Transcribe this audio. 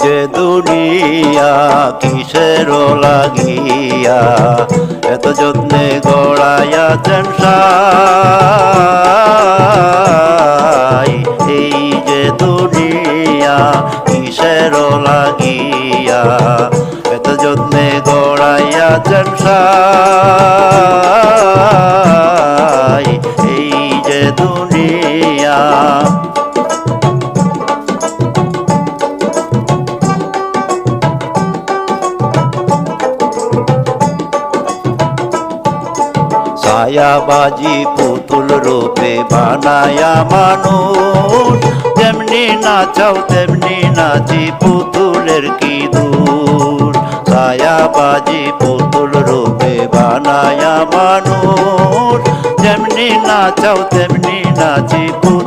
যে দুনিয়া কিসের লাগিয়া এত যত্নে গড়াইয়াছেন সাই। এই যে দুনিয়া কিসের লাগিয়া এত যত্নে গড়াইয়াছেন সাই। এই যে দুনিয়া ছায়াবাজি পুতুল রূপে বানায়া মানুষ, যেমনি নাচাও তেমনি নাচি পুতুলের কি দূর। ছায়াবাজি পুতুল রূপে বানায়া মানুষ, যেমনি নাচাও তেমনি নাচি পুতুল